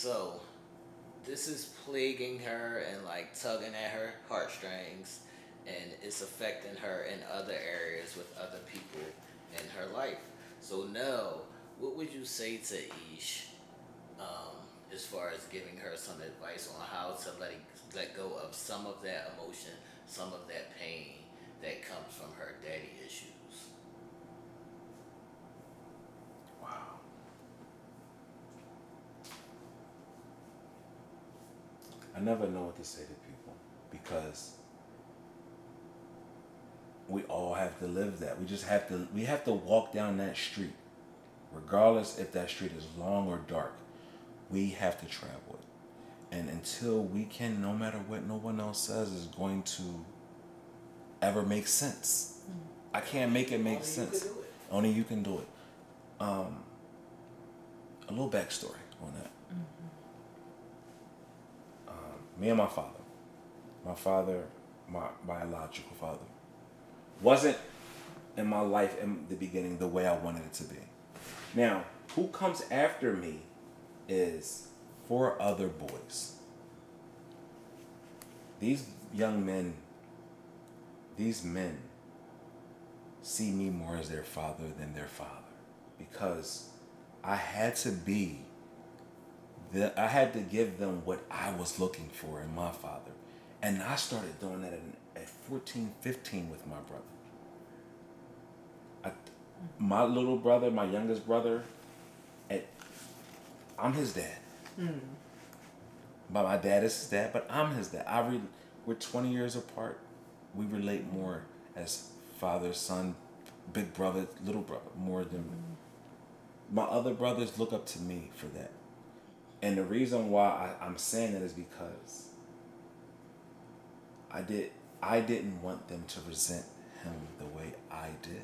So this is plaguing her and like tugging at her heartstrings, and it's affecting her in other areas with other people in her life. So Nell, what would you say to Ish, as far as giving her some advice on how to let go of some of that emotion, some of that pain that comes from her daddy issues? Wow. I never know what to say to people because we all have to live that. We have to walk down that street. Regardless if that street is long or dark, we have to travel it. And until we can, no matter what no one else says is going to ever make sense. I can't make it make sense. Only you can do it. A little backstory on that. Me and my father, my biological father, wasn't in my life in the beginning the way I wanted it to be. Now, who comes after me is 4 other boys. These young men, these men see me more as their father than their father because I had to give them what I was looking for in my father. And I started doing that at 14, 15 with my brother. My little brother, my youngest brother, I'm his dad. But my dad is his dad, but I'm his dad. We're 20 years apart. We relate more as father, son, big brother, little brother, more than my other brothers look up to me for that. And the reason why I'm saying that is because I didn't want them to resent him the way I did.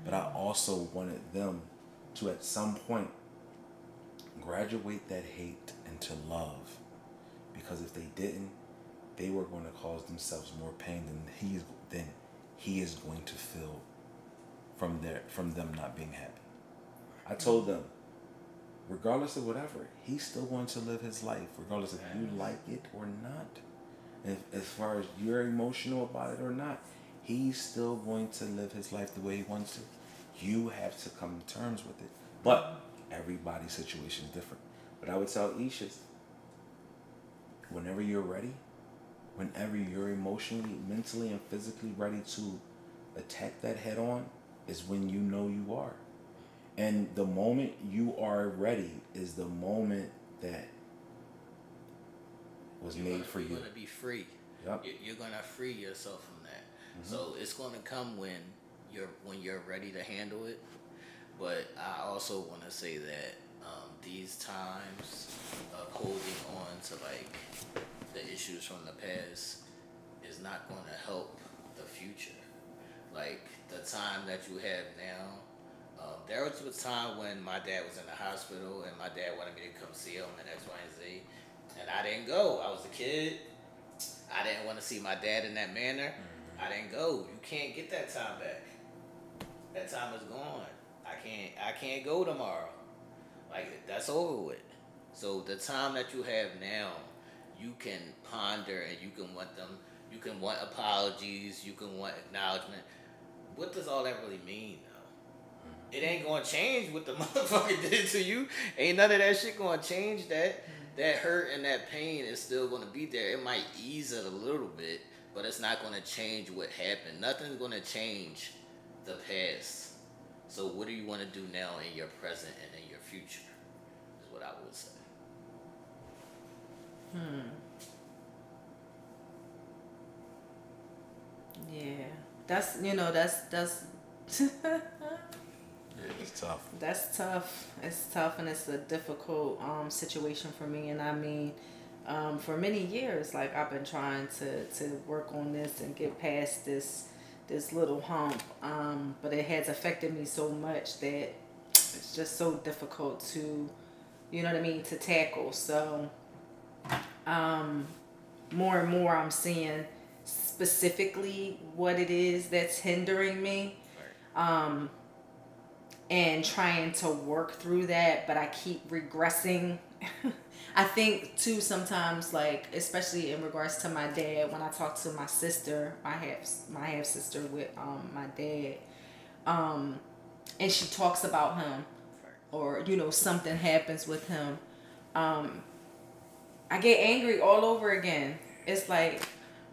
But I also wanted them to at some point graduate that hate into love. Because if they didn't, they were going to cause themselves more pain than he is going to feel from them not being happy. I told them, regardless of whatever, he's still going to live his life, regardless if you like it or not. And as far as you're emotional about it or not, he's still going to live his life the way he wants to. You have to come to terms with it. But everybody's situation is different. But I would tell Aisha, whenever you're ready, whenever you're emotionally, mentally, and physically ready to attack that head on, is when you know you are. And the moment you are ready is the moment that was made for you. You're going to be free. Yep. You're going to free yourself from that. So it's going to come when you're ready to handle it. But I also want to say that these times of holding on to like the issues from the past is not going to help the future. Like the time that you have now. There was a time when my dad was in the hospital and my dad wanted me to come see him and X, Y, and Z. And I didn't go. I was a kid. I didn't want to see my dad in that manner. I didn't go. You can't get that time back. That time is gone. I can't go tomorrow. Like, that's over with. So the time that you have now, you can ponder and you can want apologies, you can want acknowledgement. What does all that really mean? It ain't gonna change what the motherfucker did to you. Ain't none of that shit gonna change that. That hurt and that pain is still gonna be there. It might ease it a little bit, but it's not gonna change what happened. Nothing's gonna change the past. So what do you want to do now in your present and in your future? Is what I would say. Yeah. That's It's tough. That's tough. It's tough, and it's a difficult situation for me. And I mean, for many years, like I've been trying to work on this and get past this little hump. But it has affected me so much that it's just so difficult to, you know what I mean, to tackle. So, more and more, I'm seeing specifically what it is that's hindering me. And trying to work through that, but I keep regressing I think too sometimes, like especially in regards to my dad, when I talk to my sister, my half sister with my dad, and she talks about him, or something happens with him, I get angry all over again. It's like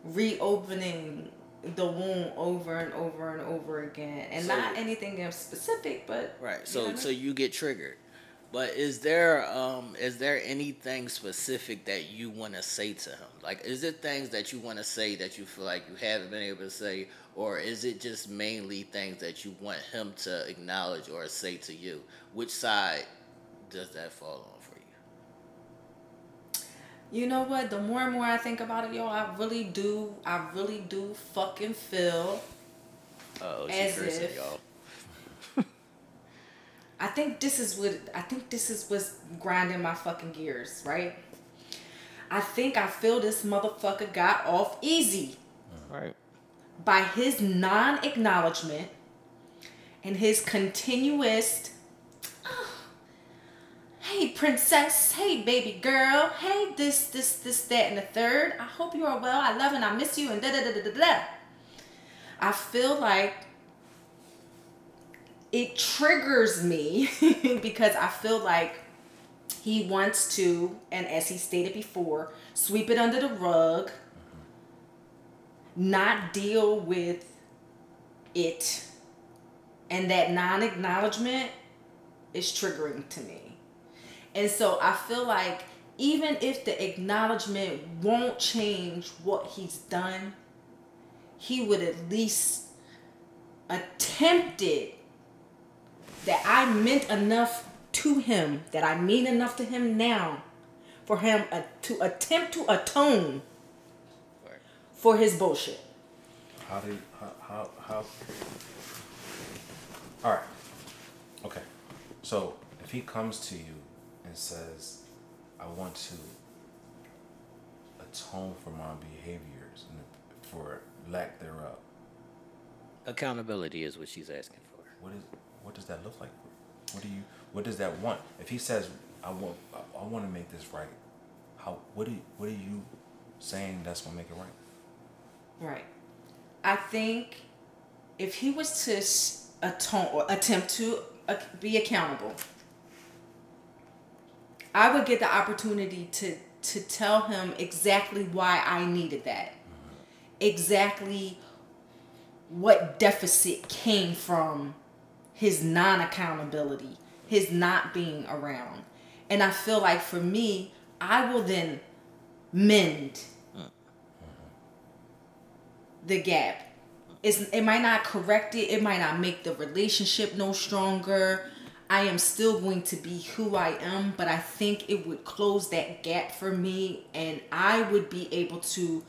reopening the wound over and over and over again, and so, not anything in specific, but right. So you get triggered. But is there anything specific that you want to say to him? Like, is it things that you want to say that you feel like you haven't been able to say, or is it just mainly things that you want him to acknowledge or say to you? Which side does that fall on for you? You know what? The more and more I think about it, yo, I really do fucking feel as if y'all. I think this is what's grinding my fucking gears, right? I think I feel this motherfucker got off easy. Right. By his non-acknowledgement and his continuous, oh, hey princess, hey baby girl, hey this, that, and the third. I hope you are well. I love and I miss you and da da da da da. I feel like it triggers me because I feel like he wants to, and as he stated before, sweep it under the rug, not deal with it. And that non-acknowledgement is triggering to me. And so I feel like even if the acknowledgement won't change what he's done, he would at least attempt it. That I meant enough to him, that I mean enough to him now, for him to attempt to atone for his bullshit. How? All right. Okay. So if he comes to you and says, "I want to atone for my behaviors and for lack thereof," accountability is what she's asking for. What does that look like? What does that want? If he says, I want to make this right, what are you saying that's gonna make it right? Right. I think if he was to atone or attempt to be accountable, I would get the opportunity to tell him exactly why I needed that. Exactly what deficit came from his non-accountability, his not being around. And I feel like for me, I will then mend the gap. It might not correct it. It might not make the relationship no stronger. I am still going to be who I am, but I think it would close that gap for me and I would be able to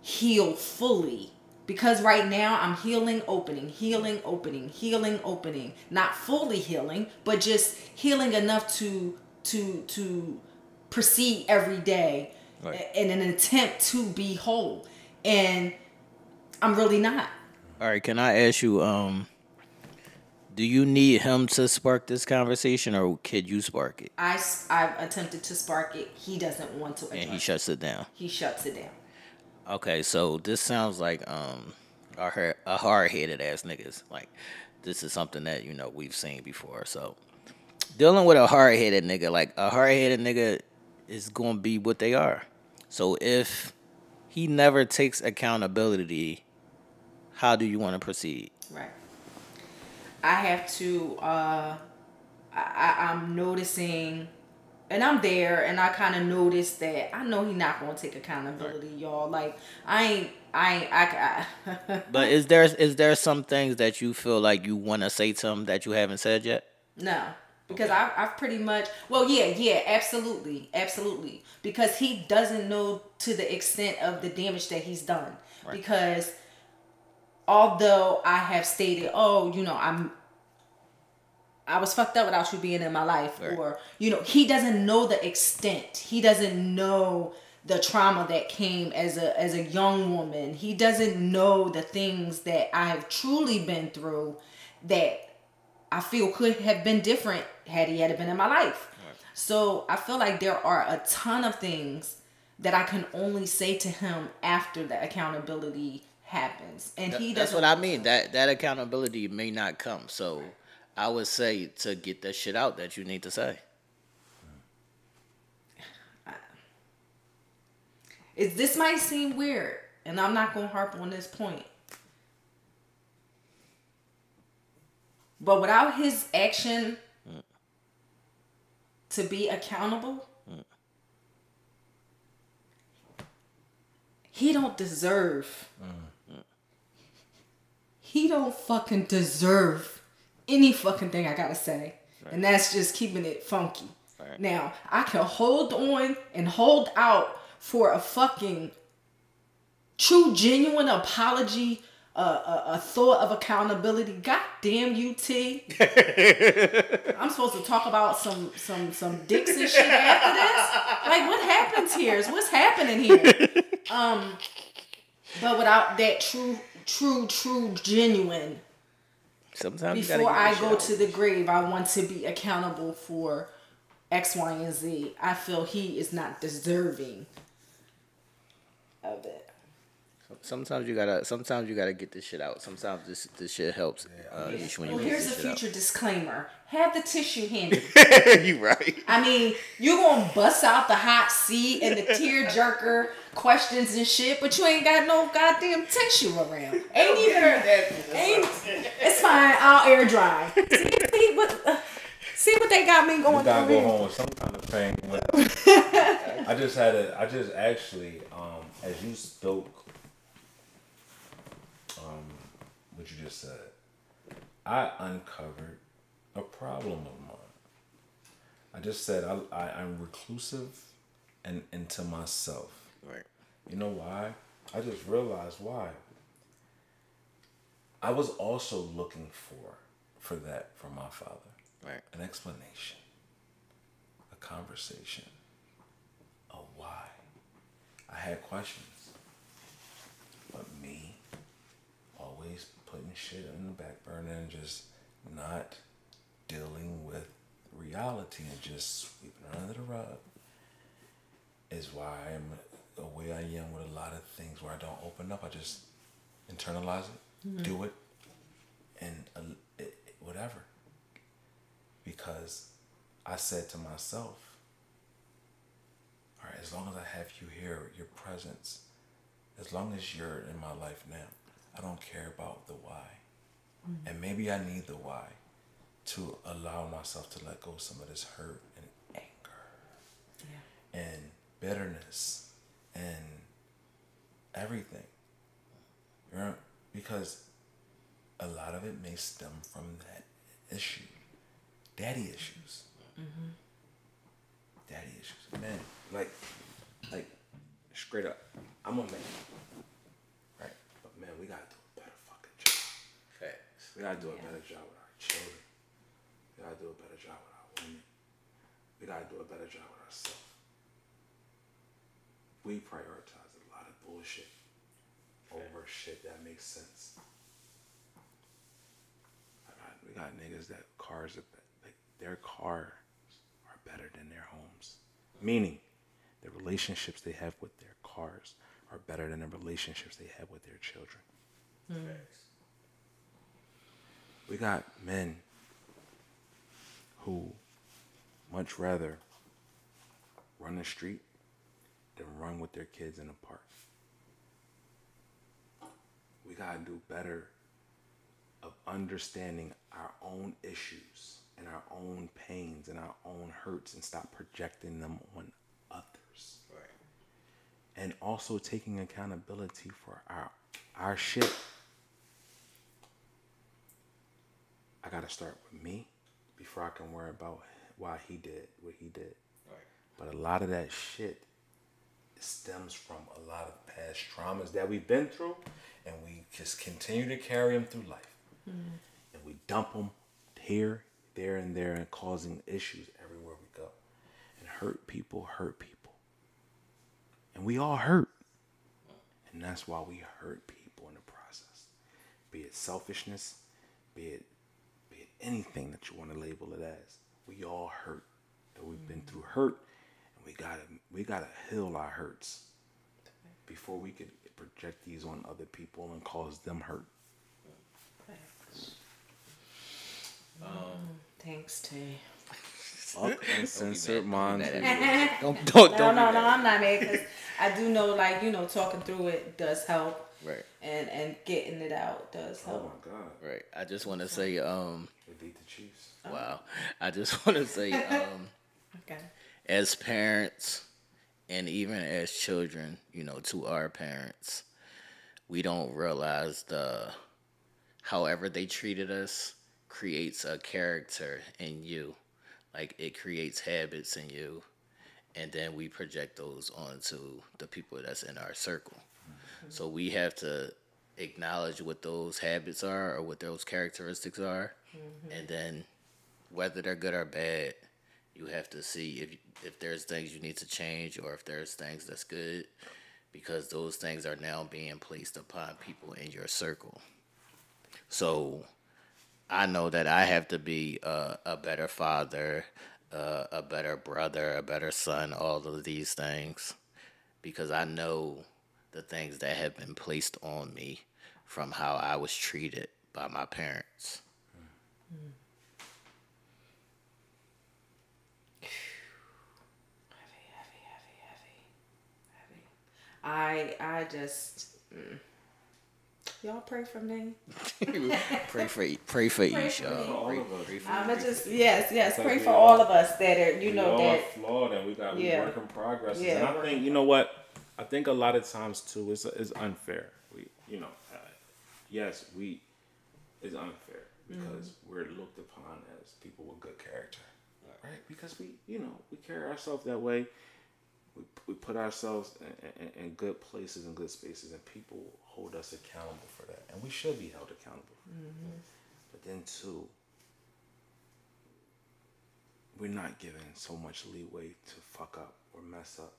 heal fully. Because right now I'm healing, opening. Not fully healing, but just healing enough to proceed every day in an attempt to be whole. And I'm really not. All right, can I ask you, do you need him to spark this conversation or could you spark it? I've attempted to spark it. He doesn't want to. And he shuts it down. He shuts it down. Okay, so this sounds like a hard-headed ass niggas. Like, this is something that, we've seen before. So, dealing with a hard-headed nigga is going to be what they are. So, if he never takes accountability, how do you want to proceed? Right. I have to, I'm noticing, and I'm there, and I kind of noticed that I know he's not going to take accountability, y'all. Like, I But is there some things that you feel like you want to say to him that you haven't said yet? No. Because I've pretty much, yeah, absolutely. Because he doesn't know to the extent of the damage that he's done. Right. Because although I have stated, I was fucked up without you being in my life. Right. Or, he doesn't know the extent. He doesn't know the trauma that came as a young woman. He doesn't know the things that I have truly been through that I feel could have been different had he been in my life. So I feel like there are a ton of things that I can only say to him after the accountability happens, and he doesn't. That's what I mean. That accountability may not come. So I would say to get that shit out that you need to say. This might seem weird, and I'm not gonna harp on this point, but without his action to be accountable, he don't deserve. He don't fucking deserve any fucking thing I gotta say. Right. And that's just keeping it funky. Right. Now, I can hold on and hold out for a fucking true, genuine apology, a thought of accountability. God damn you, T. I'm supposed to talk about some dicks and shit after this? Like, what happens here? What's happening here? But without that true, genuine. Sometimes before I go to the grave, I want to be accountable for X, Y, and Z. I feel he is not deserving of it. Sometimes you gotta get this shit out. Sometimes this shit helps. Here's a future disclaimer: have the tissue handy. You right. I mean, you gonna bust out the hot seat and the tear jerker questions and shit, but you ain't got no goddamn tissue around. It's fine. I'll air dry. See what they got me going. You gotta go home with some kind of pain. I just actually, as you spoke. What you just said, I uncovered a problem of mine. I just said I'm reclusive and into myself. Right. You know why? I just realized why. I was also looking for that from my father. Right. An explanation, a conversation, a why. I had questions, but me always putting shit in the back burner and just not dealing with reality and just sweeping it under the rug is why I'm the way I am with a lot of things where I don't open up. I just internalize it, do it, and whatever. Because I said to myself, all right, as long as I have you here, your presence, as long as you're in my life now, I don't care about the why. Mm-hmm. And maybe I need the why to allow myself to let go of some of this hurt and anger and bitterness and everything. You know? Because a lot of it may stem from that issue. Daddy issues. Mm-hmm. Daddy issues. Man, like, straight up, I'm a man. Man, we gotta do a better fucking job. Facts. We gotta do a better job with our children. We gotta do a better job with our women. We gotta do a better job with ourselves. We prioritize a lot of bullshit over shit that makes sense. We got niggas that cars are like their cars are better than their homes. Meaning, the relationships they have with their cars are better than the relationships they have with their children. We got men who much rather run the street than run with their kids in a park. We gotta do better of understanding our own issues and our own pains and our own hurts and stop projecting them on others. Right. And also taking accountability for our shit. I gotta start with me before I can worry about why he did what he did. Right. But a lot of that shit stems from a lot of past traumas that we've been through, and we just continue to carry them through life. Mm-hmm. And we dump them here, there, and there, and causing issues everywhere we go. And hurt people. And we all hurt. And that's why we hurt people in the process. Be it selfishness, be it anything that you want to label it as. We all hurt. that we've been through hurt, and we gotta heal our hurts before we could project these on other people and cause them hurt. Thanks, T. Uncensored Minds. Don't No, I'm not mad because I do know, like, talking through it does help. Right. And getting it out does help. Oh my God. Right. I just want to say, They beat the Chiefs. wow. I just want to say, Okay. as parents and even as children, to our parents, we don't realize however they treated us creates a character in you. Like, it creates habits in you, and then we project those onto the people that's in our circle. So we have to acknowledge what those habits are or what those characteristics are, and then whether they're good or bad, you have to see if there's things you need to change or if there's things that's good, because those things are now being placed upon people in your circle. So I know that I have to be a better father, a better brother, a better son, all of these things, because I know the things that have been placed on me from how I was treated by my parents. Heavy. I just y'all pray for me. Pray for Aisha. All of us. I'ma just pray for all of us that are we that are flawed and we work in progress. Yeah. And I think what I think a lot of times too is unfair. It's unfair because we're looked upon as people with good character, right? Because we carry ourselves that way. We put ourselves in good places and good spaces, and people hold us accountable for that, and we should be held accountable for that. But then too, we're not given so much leeway to fuck up or mess up.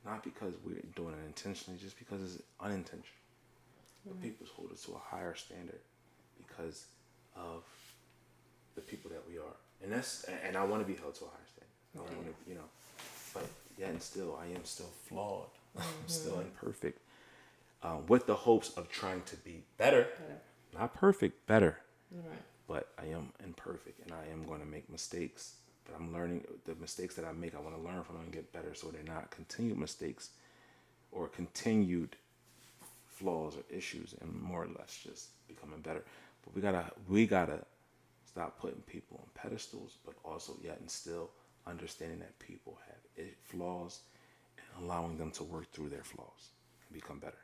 Not because we're doing it intentionally, just because it's unintentional. But people hold us to a higher standard because of the people that we are, and I want to be held to a higher standard. I want to, but yet and still, I am still flawed. I'm still imperfect. With the hopes of trying to be better, not perfect, better. Right. But I am imperfect, and I am going to make mistakes. But I'm learning the mistakes that I make. I want to learn from them and get better, so they're not continued mistakes or continued flaws or issues, and more or less just becoming better. But we gotta stop putting people on pedestals, but also yet and still understanding that people have flaws and allowing them to work through their flaws and become better.